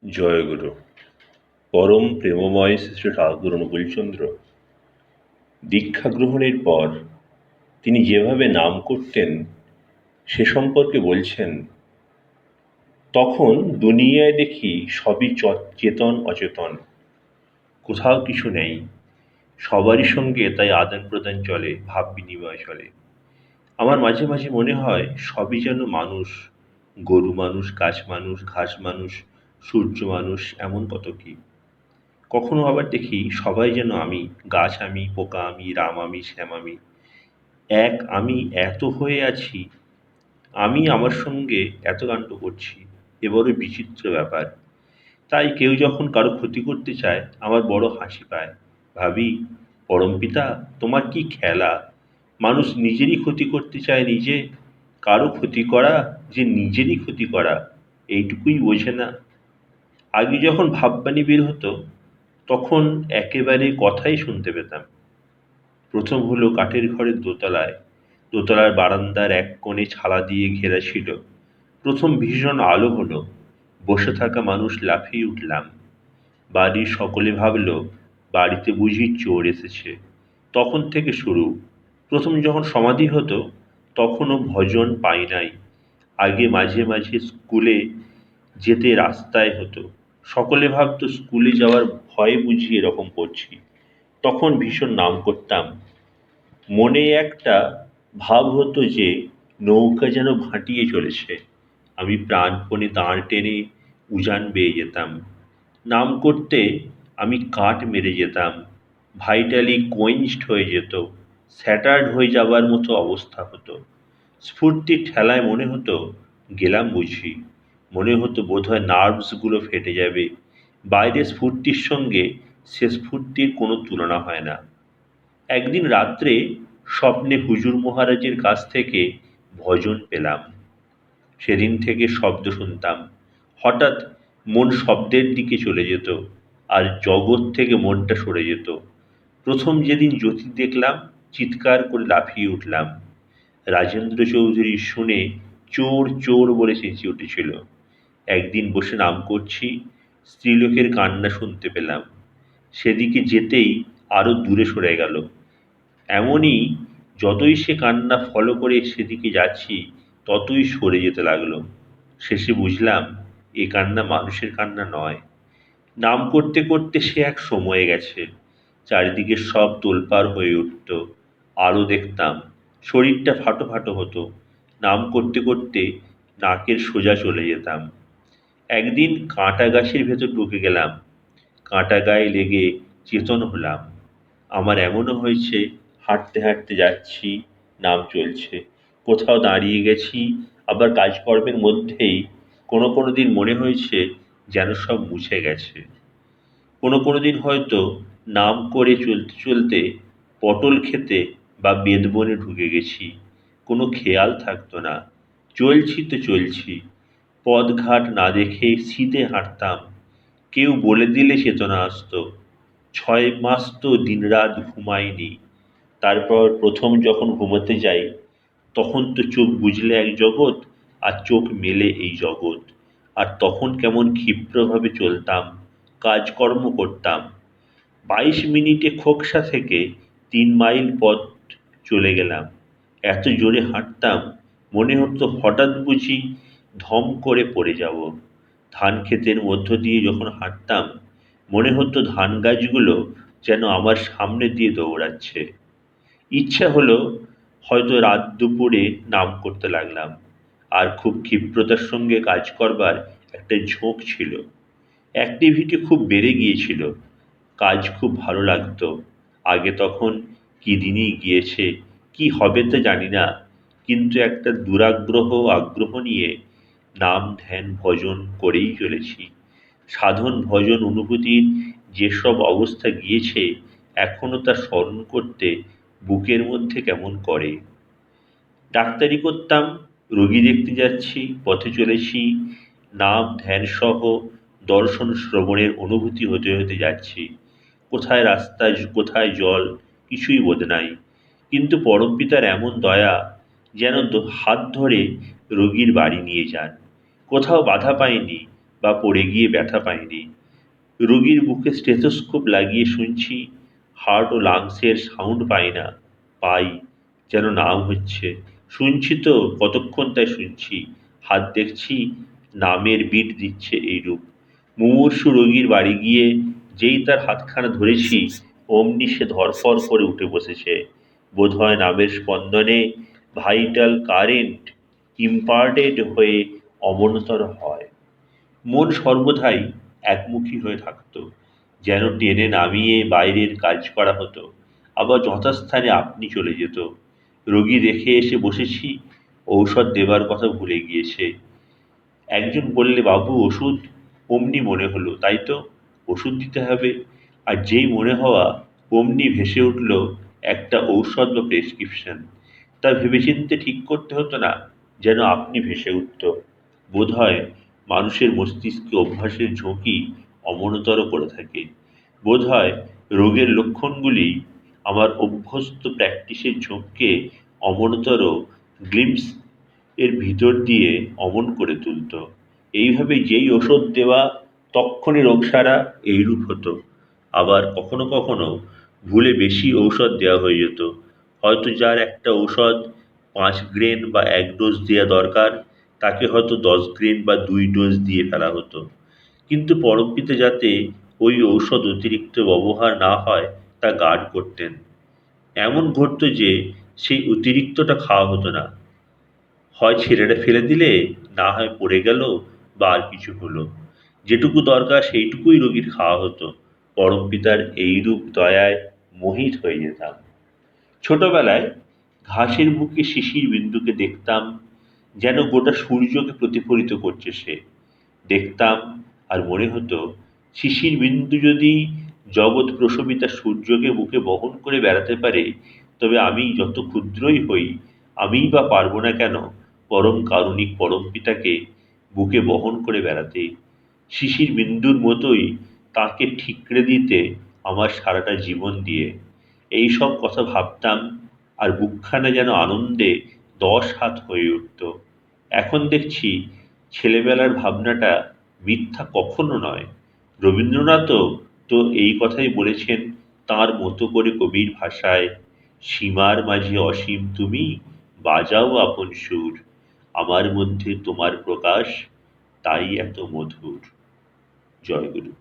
জয়গুরু। পরম প্রেমময় শ্রী ঠাকুর অনুকূলচন্দ্র দীক্ষা গ্রহণের পর তিনি যেভাবে নাম করতেন সে সম্পর্কে বলছেন, তখন দুনিয়ায় দেখি সবই চেতন অচেতন, কোথাও কিছু নেই। সবারই সঙ্গে তাই আদান প্রদান চলে, ভাব বিনিময় চলে। আমার মাঝে মাঝে মনে হয় সবই যেন মানুষ, গরু মানুষ, গাছ মানুষ, ঘাস মানুষ, সূর্য মানুষ, এমন কত কি। কখনো আবার দেখি সবাই যেন আমি, গাছ আমি, পোকা আমি, রাম আমি, শ্যাম আমি। এক আমি এত হয়ে আছি, আমি আমার সঙ্গে এত কাণ্ড করছি, এ বড় বিচিত্র ব্যাপার। তাই কেউ যখন কারো ক্ষতি করতে চায় আমার বড় হাসি পায়। ভাবি, পরমপিতা তোমার কি খেলা! মানুষ নিজেরই ক্ষতি করতে চায় নিজে, কারো ক্ষতি করা যে নিজেরই ক্ষতি করা, এইটুকুই বোঝে না। আগে যখন ভাববাণী বের হতো তখন একেবারে কথাই শুনতে পেতাম। প্রথম হলো কাঠের ঘরের দোতলায়, দোতলার বারান্দার এক কোণে ছালা দিয়ে ঘেরা ছিল। প্রথম ভীষণ আলো হলো, বসে থাকা মানুষ লাফিয়ে উঠলাম। বাড়ির সকলে ভাবল বাড়িতে বুঝি চোর এসেছে। তখন থেকে শুরু। প্রথম যখন সমাধি হতো তখনও ভজন পাই নাই। আগে মাঝে মাঝে স্কুলে যেতে রাস্তায় হতো, সকলে ভাবতো স্কুলে যাওয়ার ভয় বুঝি এরকম করছি। তখন ভীষণ নাম করতাম। মনে একটা ভাব হতো যে নৌকা যেন ভাটিয়ে চলেছে। আমি প্রাণপণে দাঁড় টেনে উজান বেয়ে যেতাম। নাম করতে আমি কাট মেরে যেতাম, ভাইটালি কোয়েঞ্চড হয়ে যেত, স্যাটার্ড হয়ে যাবার মতো অবস্থা হতো। স্ফূর্তির ঠেলায় মনে হতো গেলাম বুঝি, মনে হতো বোধহয় নার্ভসগুলো ফেটে যাবে। বাইরের স্ফূর্তির সঙ্গে সে স্ফূর্তির কোনো তুলনা হয় না। একদিন রাত্রে স্বপ্নে হুজুর মহারাজের কাছ থেকে ভজন পেলাম। সেদিন থেকে শব্দ শুনতাম। হঠাৎ মন শব্দের দিকে চলে যেত, আর জগৎ থেকে মনটা সরে যেত। প্রথম যেদিন জ্যোতি দেখলাম চিৎকার করে লাফিয়ে উঠলাম। রাজেন্দ্র চৌধুরী শুনে চোর চোর বলে চেঁচিয়ে উঠেছিল। একদিন বসে নাম করছি, স্ত্রীলোকের কান্না শুনতে পেলাম। সেদিকে যেতেই আরো দূরে সরে গেল। এমনই, যতই সে কান্না ফলো করে সেদিকে যাচ্ছি ততই সরে যেতে লাগলো। শেষে বুঝলাম এ কান্না মানুষের কান্না নয়। নাম করতে করতে সে এক সময়ে গেছে। চারিদিকে সব তোলপাড় হয়ে উঠত, আলো দেখতাম, শরীরটা ফাটো ফাটো হতো। নাম করতে করতে নাকের সোজা চলে যেতাম। একদিন কাঁটা গাছের ভেতর ঢুকে গেলাম, কাঁটা গায়ে লেগে চেতন হলাম। আমার এমনও হয়েছে হাঁটতে হাঁটতে যাচ্ছি, নাম চলছে, কোথাও দাঁড়িয়ে গেছি, আবার কাজকর্মের মধ্যেই কোনো কোনো দিন মনে হয়েছে যেন সব মুছে গেছে। কোনো কোনো দিন হয়তো নাম করে চলতে চলতে পটল খেতে বা বেদবনে ঢুকে গেছি, কোনো খেয়াল থাকতো না, চলছি তো চলছি। পথঘাট না দেখে সিধে হাঁটতাম, কেউ বলে দিলে চেতনা আসতো। 6 মাস তো দিনরাত ঘুমাইনি। তারপর প্রথম যখন ঘুমোতে যাই তখন তো চোখ বুজলে এক জগৎ, আর চোখ মেলে এই জগৎ। আর তখন কেমন ক্ষিপ্রভাবে চলতাম, কাজকর্ম করতাম। 22 মিনিটে খোকসা থেকে 3 মাইল পথ চলে গেলাম। এত জোরে হাঁটতাম মনে হতো হঠাৎ বুঝি ধম করে পড়ে যাব। ধান ক্ষেতের মধ্য দিয়ে যখন হাঁটতাম মনে হতো ধান গাছগুলো যেন আমার সামনে দিয়ে দৌড়াচ্ছে। ইচ্ছা হলো হয়তো রাত দুপুরে নাম করতে লাগলাম। আর খুব ক্ষিপ্রতার সঙ্গে কাজ করবার একটা ঝোঁক ছিল। অ্যাক্টিভিটি খুব বেড়ে গিয়েছিল, কাজ খুব ভালো লাগতো। আগে তখন কি দিনই গিয়েছে, কি হবে তা জানি না, কিন্তু একটা দুরাগ্রহ আগ্রহ নিয়ে নাম ধ্যান ভজন করেই চলেছি। সাধন ভজন অনুভূতির যেসব অবস্থা গিয়েছে এখনো তা স্মরণ করতে বুকের মধ্যে কেমন করে। ডাক্তারি করতাম, রোগী দেখতে যাচ্ছি, পথে চলেছি, নাম ধ্যান সহ দর্শন শ্রবণের অনুভূতি হতে হতে যাচ্ছি। কোথায় রাস্তা, কোথায় জল, কিছুই বোধ নাই। কিন্তু পরমপিতার এমন দয়া, যেন হাত ধরে রোগীর বাড়ি নিয়ে যান। কোথাও বাধা পাইনি, বা পড়ে গিয়ে ব্যথা পাইনি। রোগীর বুকে স্টেথোস্কোপ লাগিয়ে শুনছি, হার্ট ও লাংসের সাউন্ড পাই না, পাই যেন নাম হচ্ছে। শুনছি তো কতক্ষণ তাই শুনছি, হাত দেখছি নামের বিট দিচ্ছে এইরূপ। মুমূর্ষু রোগীর বাড়ি গিয়ে যেই তার হাতখানা ধরেছি, অমনি সে ধরফর করে উঠে বসেছে। বোধহয় নামের স্পন্দনে ভাইটাল কারেন্ট ইম্পার্টেড হয়ে অমনতর হয়। মন সর্বদাই একমুখী হয়ে থাকত, যেন টেনে নামিয়ে বাইরের কাজ করা হতো, আবার যথাস্থানে আপনি চলে যেত। রোগী রেখে এসে বসেছি, ঔষধ দেবার কথা ভুলে গিয়েছে। একজন বললে, বাবু ওষুধ। অমনি মনে হলো, তাই তো, ওষুধ দিতে হবে। আর যেই মনে হওয়া, অমনি ভেসে উঠল একটা ঔষধ বা প্রেসক্রিপশন। তা ভেবেচিন্তে ঠিক করতে হতো না, যেন আপনি ভেসে উঠত। বোধহয় মানুষের মস্তিষ্কে অভ্যাসের ঝোঁকি অমনতর করে থাকে। বোধহয় রোগের লক্ষণগুলি আমার অভ্যস্ত প্র্যাকটিসের ঝোঁককে অমনতর গ্লিম্পস এর ভিতর দিয়ে অমন করে তুলত। এইভাবে যেই ওষুধ দেওয়া তক্ষণি রোগ সারা, এইরূপ হতো। আবার কখনো কখনো ভুলে বেশি ঔষধ দেওয়া হয়ে যেত। হয়তো যার একটা ঔষধ 5 গ্রেন বা 1 ডোজ দেওয়া দরকার, তাকে হয়তো 10 গ্রেন বা 2 ডোজ দিয়ে ফেলা হতো। কিন্তু পরমপিতা যাতে ওই ঔষধ অতিরিক্ত ব্যবহার না হয়, তা গার্ড করতেন। এমন ঘটতো যে সেই অতিরিক্তটা খাওয়া হতো না, হয় ছেলেটা ফেলে দিলে, না হয় পড়ে গেল, বা আর কিছু হলো। যেটুকু দরকার সেইটুকুই রোগীর খাওয়া হতো। পরমপিতার এইরূপ দয়ায় মোহিত হয়ে যেতাম। ছোটবেলায় ঘাসের বুকে শিশির বিন্দুকে দেখতাম, যেন গোটা সূর্যকে প্রতিফলিত করছে সে। দেখতাম আর মনে হতো, শিশির বিন্দু যদি জগৎ প্রশমিতা সূর্যকে বুকে বহন করে বেড়াতে পারে, তবে আমি যত ক্ষুদ্রই হই, আমিই বা পারব না কেন পরম কারুণিক পরমপিতাকে বুকে বহন করে বেড়াতে? শিশির বিন্দুর মতোই তাকে ঠিকরে দিতে আমার সারাটা জীবন দিয়ে। এই সব কথা ভাবতাম, আর বুকখানা যেন আনন্দে 10 হাত হয়ে উঠত। এখন দেখছি ছেলেবেলার ভাবনাটা মিথ্যা কখনো নয়। রবীন্দ্রনাথও তো এই কথাই বলেছেন তাঁর মতো করে কবির ভাষায়, সীমার মাঝে অসীম তুমি, বাজাও আপন সুর, আমার মধ্যে তোমার প্রকাশ, তাই এত মধুর। জয়গুরু।